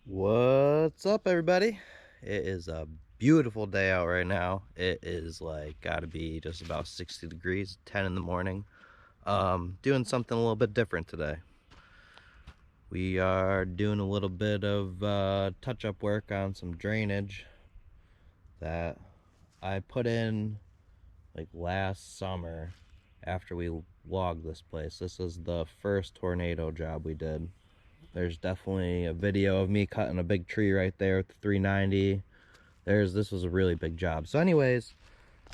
What's up, everybody? It is a beautiful day out right now. It is like gotta be just about 60 degrees, 10 in the morning. Doing something a little bit different today. We are doing a little bit of touch-up work on some drainage that I put in like last summer after we logged this place. This is the first tornado job we did. There's definitely a video of me cutting a big tree right there with the 390. This was a really big job. So anyways,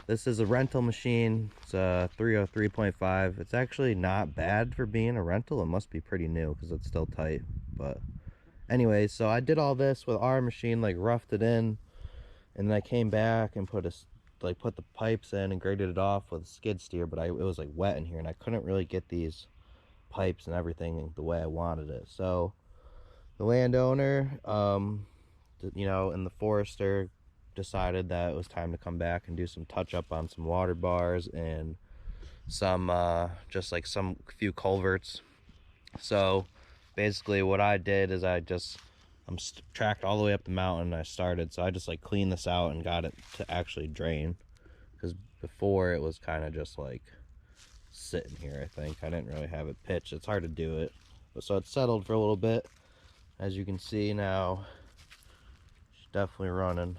this is a rental machine. It's a 303.5. It's actually not bad for being a rental. It must be pretty new because it's still tight. But anyways, so I did all this with our machine, like roughed it in, and then I came back and put the pipes in and graded it off with a skid steer, but it was like wet in here and I couldn't really get these pipes and everything the way I wanted it. So the landowner, and the forester decided that it was time to come back and do some touch up on some water bars and some just like some few culverts. So basically what I did is I'm tracked all the way up the mountain. I started, so I just like cleaned this out and got it to actually drain, because before it was kind of just like sitting here. I think I didn't really have it pitched. It's hard to do it, but so it settled for a little bit. As you can see now, it's definitely running.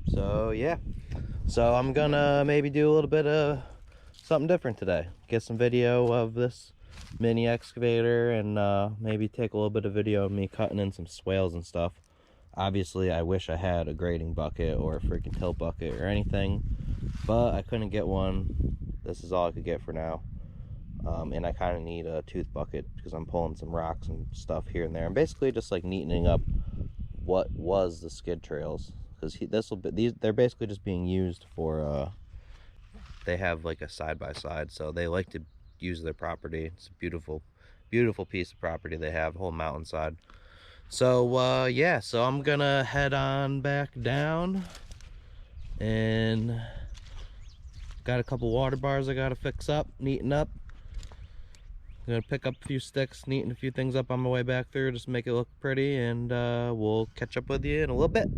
So yeah, so I'm gonna maybe do a little bit of something different today. Get some video of this mini excavator and maybe take a little bit of video of me cutting in some swales and stuff. Obviously I wish I had a grading bucket or a freaking tilt bucket or anything, but I couldn't get one. This is all I could get for now. And I kind of need a tooth bucket because I'm pulling some rocks and stuff here and there. I'm basically just like neatening up what was the skid trails, because they're basically just being used for they have like a side-by-side, so they like to use their property. It's a beautiful piece of property they have, whole mountainside. So yeah, so I'm gonna head on back down, and got a couple water bars I gotta fix up, neaten up. I'm gonna pick up a few sticks, neaten a few things up on my way back through, just make it look pretty, and we'll catch up with you in a little bit.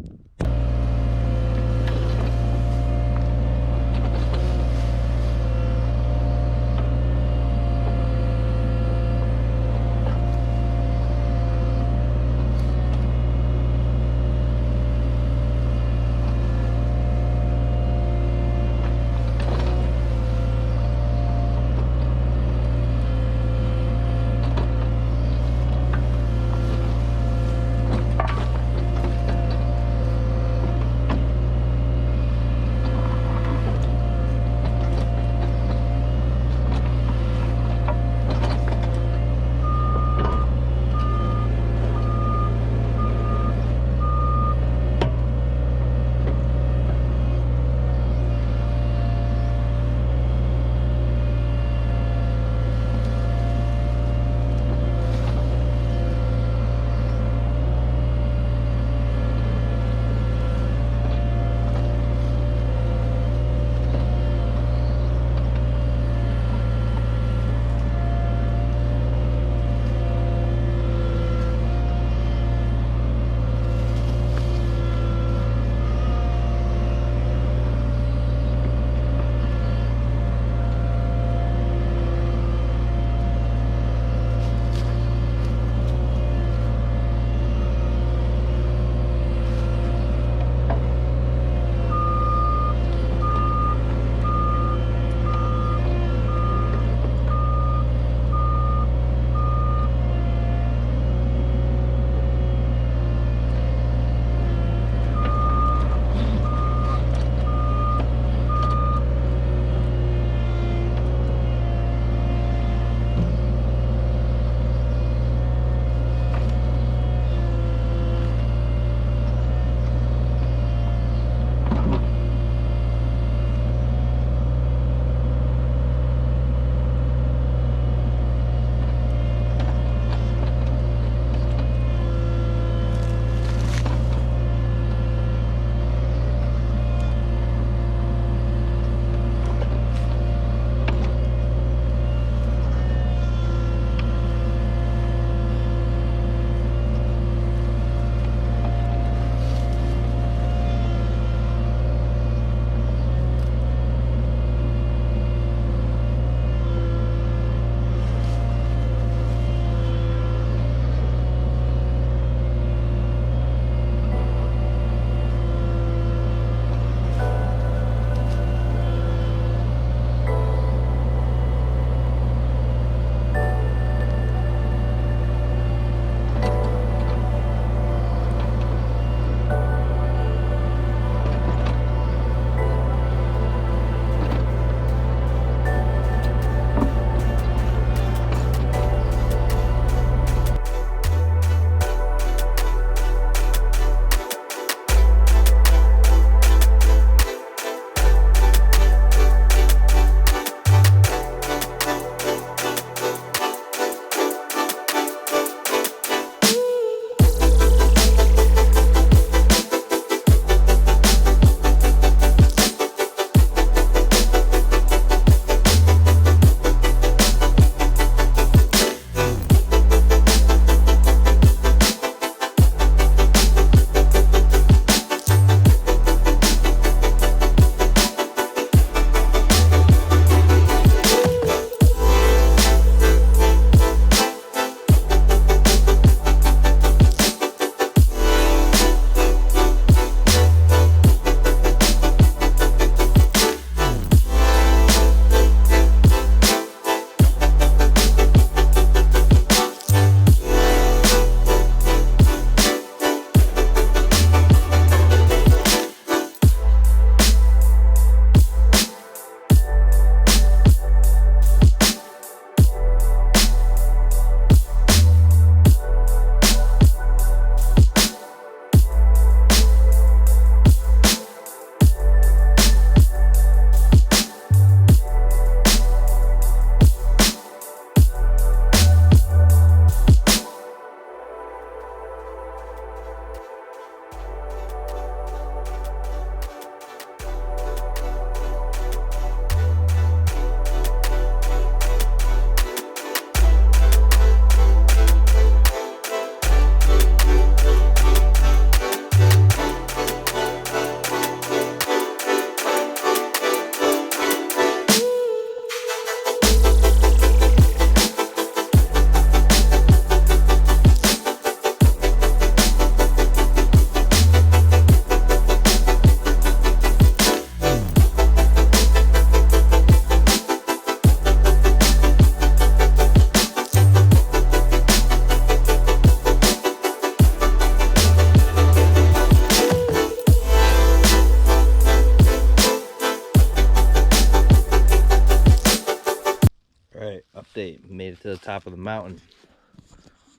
update. Made it to the top of the mountain.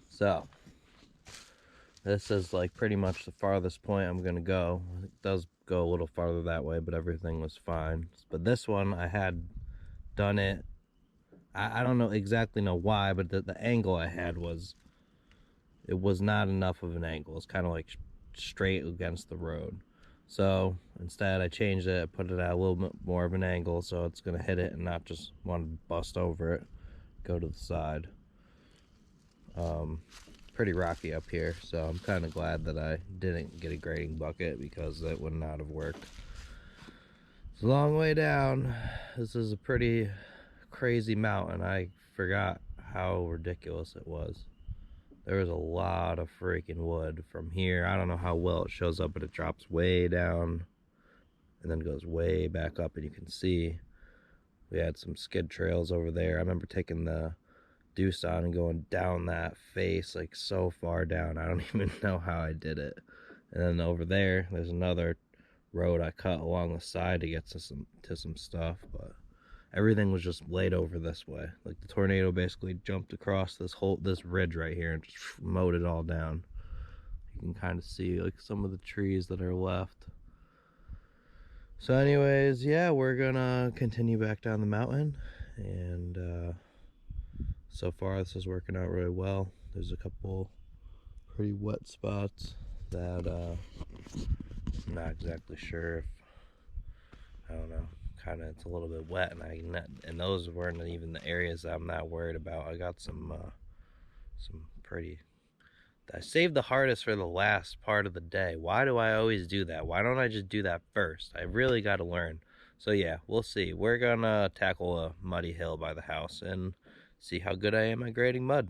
So this is like pretty much the farthest point I'm gonna go. It does go a little farther that way, but everything was fine. But this one I had done it. I don't know exactly why, but the angle I had was, it was not enough of an angle. It's kind of like straight against the road. So instead I changed it, I put it at a little bit more of an angle so it's gonna hit it and not just want to bust over it, go to the side. Pretty rocky up here, so I'm kind of glad that I didn't get a grading bucket because that would not have worked. It's a long way down. This is a pretty crazy mountain. I forgot how ridiculous it was. There was a lot of freaking wood from here. I don't know how well it shows up, but it drops way down and then goes way back up, and you can see we had some skid trails over there. I remember taking the deuce on and going down that face like so far down. I don't even know how I did it. And then over there's another road I cut along the side to get to some stuff, but everything was just laid over this way. Like the tornado basically jumped across this ridge right here and just mowed it all down. You can kind of see like some of the trees that are left. So anyways, yeah, we're gonna continue back down the mountain, and so far this is working out really well. There's a couple pretty wet spots that I'm not exactly sure if, I don't know, kind of it's a little bit wet, and those weren't even the areas that I'm not worried about. I got some pretty, I saved the hardest for the last part of the day. Why do I always do that? Why don't I just do that first? I really got to learn. So yeah, we'll see. We're gonna tackle a muddy hill by the house and see how good I am at grading mud.